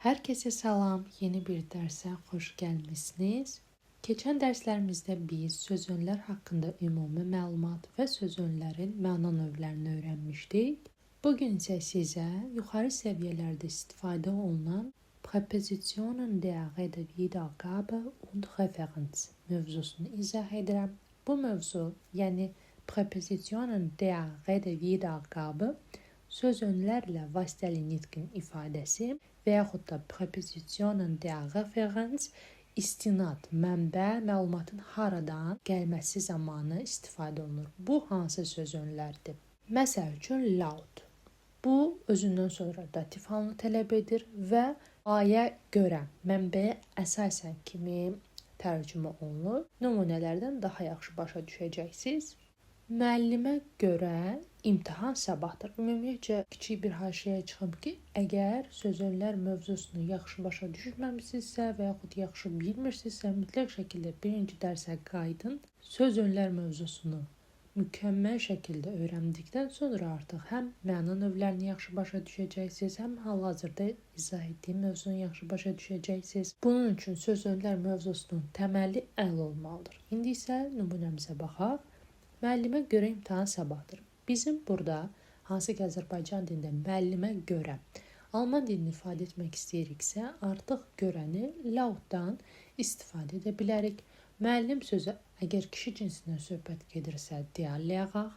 Herkese salam, yeni bir dərsə xoş gəlmisiniz. Keçən dərslərimizdə biz sözünlər haqqında ümumi məlumat və sözünlərin məna növlərini öyrənmişdik. Bugün isə sizə yuxarı səviyyələrdə istifadə olunan Präpositionen der Rede-Wiedergabe und Referenz mövzusunu izah edirəm. Bu mövzu, yəni Präpositionen der Rede-Wiedergabe, sözünlərlə vasitəli nitqin ifadəsi və yaxud da Präpositionen der Referenz istinad, mənbə, məlumatın haradan gəlməsi zamanı istifadə olunur. Bu hansı sözünlərdir? Məsəl üçün, laut. Bu, özündən sonra dativ halını tələb edir və aya görə, mənbəyə əsasən kimi tərcümə olunur. Nümunələrdən daha yaxşı başa düşəcəksiniz. Müəllimə görə imtahan sabahdır. Ümumiyyətcə, kiçik bir haşiyəyə çıxım ki, əgər sözünlər mövzusunu yaxşı başa düşməmisinizsə və yaxud yaxşı bilmirsinizsə, mütləq şəkildə birinci dərsə qayıdın. Sözünlər mövzusunu mükəmməl şəkildə öyrəndikdən sonra artıq həm məna növlərini yaxşı başa düşəcəksiniz, həm hal-hazırda izah etdiyim mövzunu yaxşı başa düşəcəksiniz. Bunun üçün sözünlər mövzusunun təməli əl olmalıdır. İndi isə nümunəmizə baxaq. Müəllimə görə imtahan sabahdır. Bizim burada, hansı ki Azərbaycan dilində müəllimə görə Alman dilini ifadə etmək istəyiriksə, artıq görəni lautdan istifadə edə bilərik. Müəllim sözü əgər kişi cinsindən söhbət gedirsə, der Lehrer,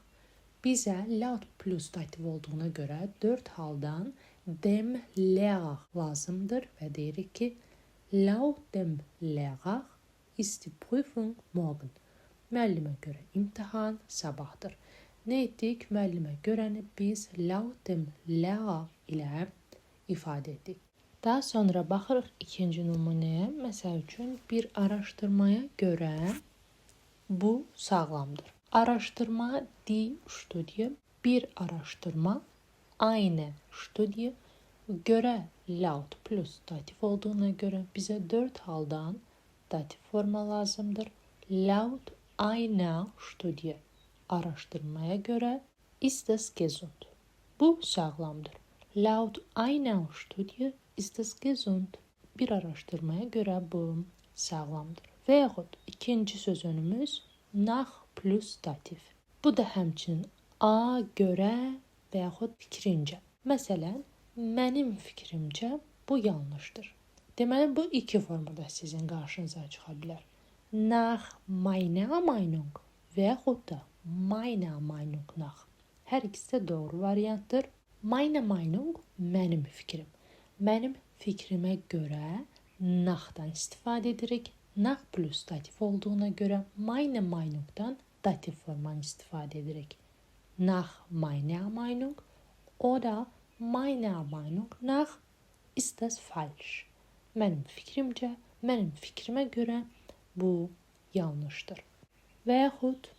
bizə laut plus dativ olduğuna görə 4 haldan dem Lehrer lazımdır və deyirik ki, laut dem Lehrer ist die Prüfung morgen. Müəllimə görə imtahan sabahdır. Nə etdik? Müəllimə görəni biz laut dem Lehrer ilə ifadə etdik. Daha sonra baxırıq ikinci nümunəyə. Məsəl üçün, bir araşdırmaya görə bu sağlamdır. Araşdırma, die Studie, bir araşdırma, eine Studie, görə laut plus dativ olduğuna görə bizə 4 haldan dativ forma lazımdır. Laut eine Studie, araşdırmaya görə ist es gesund. Bu sağlamdır. Laut eine Studie ist es gesund. Bir araşdırmaya görə bu sağlamdır. Və yaxud ikinci sözünümüz nach plus dativ. Bu da həmçinin a görə və yaxud fikrincə. Məsələn, mənim fikrimcə bu yanlışdır. Deməli, bu iki formada sizin qarşınıza çıxa bilər. Nach meiner Meinung və yaxud da meiner Meinung nach. Hər ikisi də doğru variantdır. Meine Meinung, mənim fikrim. Mənim fikrimə görə nachdan istifadə edirik. Nach plus dativ olduğuna görə meine Meinungdan dativ formanı istifadə edirik. Nach meiner Meinung oder meiner Meinung nach ist das falsch. Mənim fikrimcə, mənim fikrimə görə bu yanlışdır. Və yaxud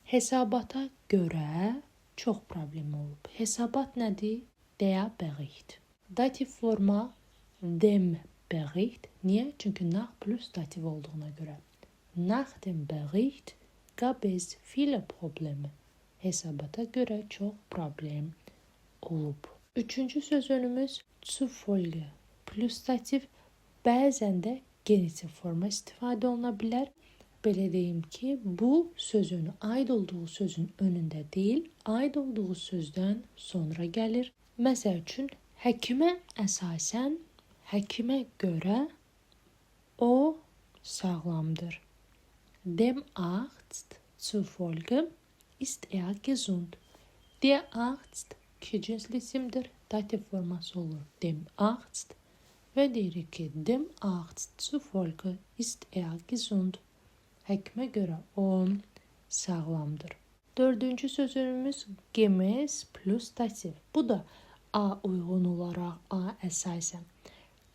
hesabata görə çox problem olub. Hesabat nədir? Der Bericht. Dativ forma dem Bericht. Niyə? Çünki nach plus dativ olduğuna görə. Nach dem Bericht gab es viele Probleme. Hesabata görə çox problem olub. Üçüncü sözünümüz zufolge plus dativ, bəzən də genitiv forma istifadə oluna bilər. Belə deyim ki, bu sözün aid olduğu sözün önündə deyil, aid olduğu sözdən sonra gəlir. Məsəl üçün, həkimə əsasən, həkimə görə o sağlamdır. Dem Arzt zufolge ist er gesund. Der Arzt kişi cinsli isimdir. Dativ forması olur dem Arzt. Və deyirik ki, dem Arzt zufolge ist er gesund. Həkimə görə o sağlamdır. Dördüncü sözümüz gemäß plus dativ. Bu da a uyğun olaraq, a əsasən.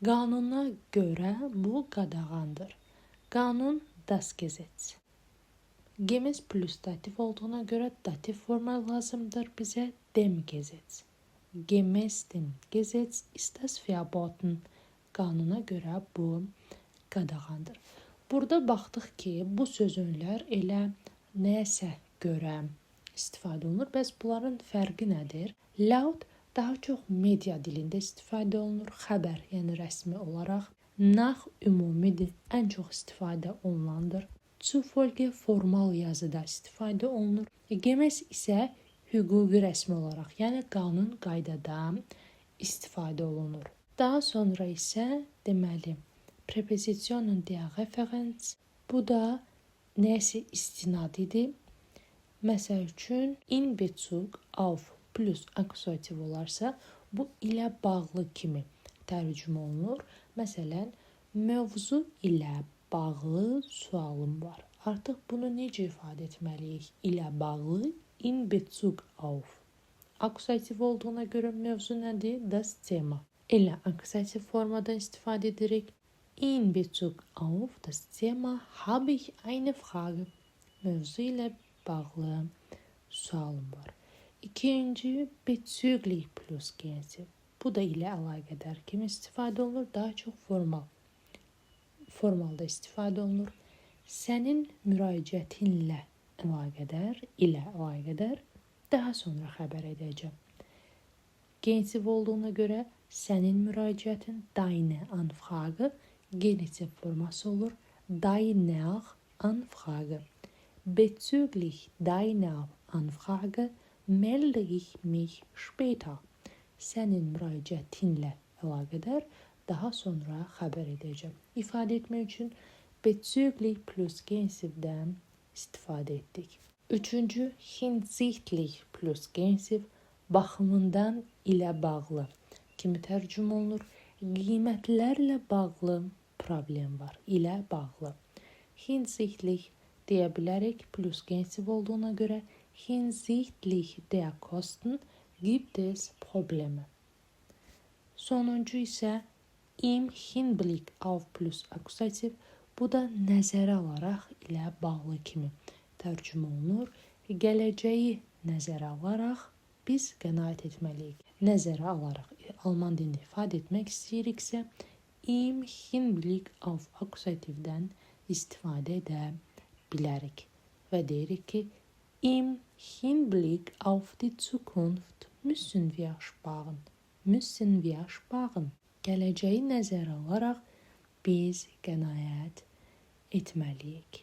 Qanuna görə bu qadağandır. Qanun das Gesetz. Gemäß plus dativ olduğuna görə dativ forma lazımdır bizə dem Gesetz. Gemäß dem Gesetz ist das verboten. Qanuna görə bu qadağandır. Burada baxdıq ki, bu sözünlər elə nəsə görə istifadə olunur. Bəs bunların fərqi nədir? Laut Daha çox media dilində istifadə olunur. Xəbər, yəni rəsmi olaraq. Nach ümumidir, ən çox istifadə olunandır. Zufolge formal yazıda istifadə olunur. Gemäß isə hüquqi rəsmi olaraq, yəni qanun qaydada istifadə olunur. Daha sonra isə deməli Präpositionen der Referenz. Bu da nəsə istinad idi. Məsəl üçün in Bezug auf plus akusativ olarsa, bu ilə bağlı kimi tərcümə olunur. Məsələn, mövzu ilə bağlı sualım var. Artıq bunu necə ifadə etməliyik? İlə bağlı in Bezug auf. Akusativ olduğuna görə mövzu nədir? Das Thema. Elə akusativ formadan istifadə edirik. In Bezug auf das Thema habe ich eine Frage. Mövzu ilə bağlı sualım var. İkinci bezüglich plus gensiv. Bu da ilə əlaqədar kimi istifadə olunur. Daha çox formalda istifadə olunur. Sənin müraciətinlə əlaqədar, ilə əlaqədar. Daha sonra xəbər edəcəm. Gensiv olduğuna görə sənin müraciətin deine Anfrage genitiv forması olur. Deine Anfrage. Bezüglich deiner Anfrage melde ich mich später. Sənin müraciətinlə əlaqədar daha sonra xəbər edəcəm. İfadə etmək üçün bezüglich plus gensivdən istifadə etdik. Üçüncü, hinsichtlich plus gensiv baxımından ilə bağlı kimi tərcümə olunur. Qiymətlərlə bağlı problem var, ilə bağlı. Hinsichtlich deyə bilərik, plus gensiv olduğuna görə hinsichtlich der Kosten gibt es Probleme. Sonuncu isə im Hinblick auf plus akusativ, bu da nəzərə alaraq ilə bağlı kimi tərcümə olunur. Gələcəyi nəzərə alaraq biz qənaət etməliyik. Nəzərə alaraq alman dilində ifadə etmək istəyiriksə, im Hinblick auf akusativdən istifadə edə bilərik. Və deyirik ki, im Hinblick auf die Zukunft müssen wir sparen. Müssen wir sparen. Gələcəyi nəzərə alaraq biz qənaət etməliyik.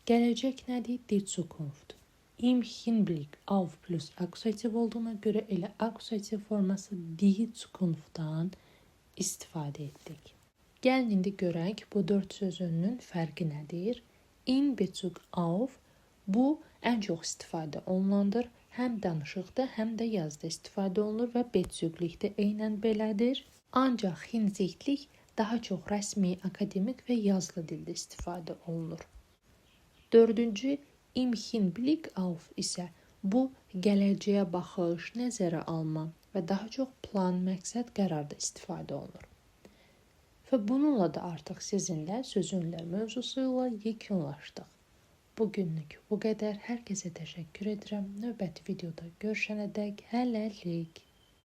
Gələcək nədir? Die Zukunft. Im Hinblick auf plus akusativ olduğuna görə elə akusativ forması die Zukunftdan istifadə etdik. Gəlin indi görək bu 4 sözünün fərqi nədir? In Bezug auf, bu ən çox istifadə olunandır. Həm danışıqda, həm də yazda istifadə olunur və bezüglich də eynən belədir. Ancaq hinsichtlich daha çox rəsmi, akademik və yazılı dildə istifadə olunur. Dördüncü, im Hinblick auf isə bu gələcəyə baxış, nəzərə alma və daha çox plan, məqsəd, qərarda istifadə olunur. Və bununla da artıq sizinlə sözünlər mövzusu ilə yekunlaşdıq. Bugünlük bu qədər. Hər kəsə təşəkkür edirəm. Növbəti videoda görüşənədək hələlik.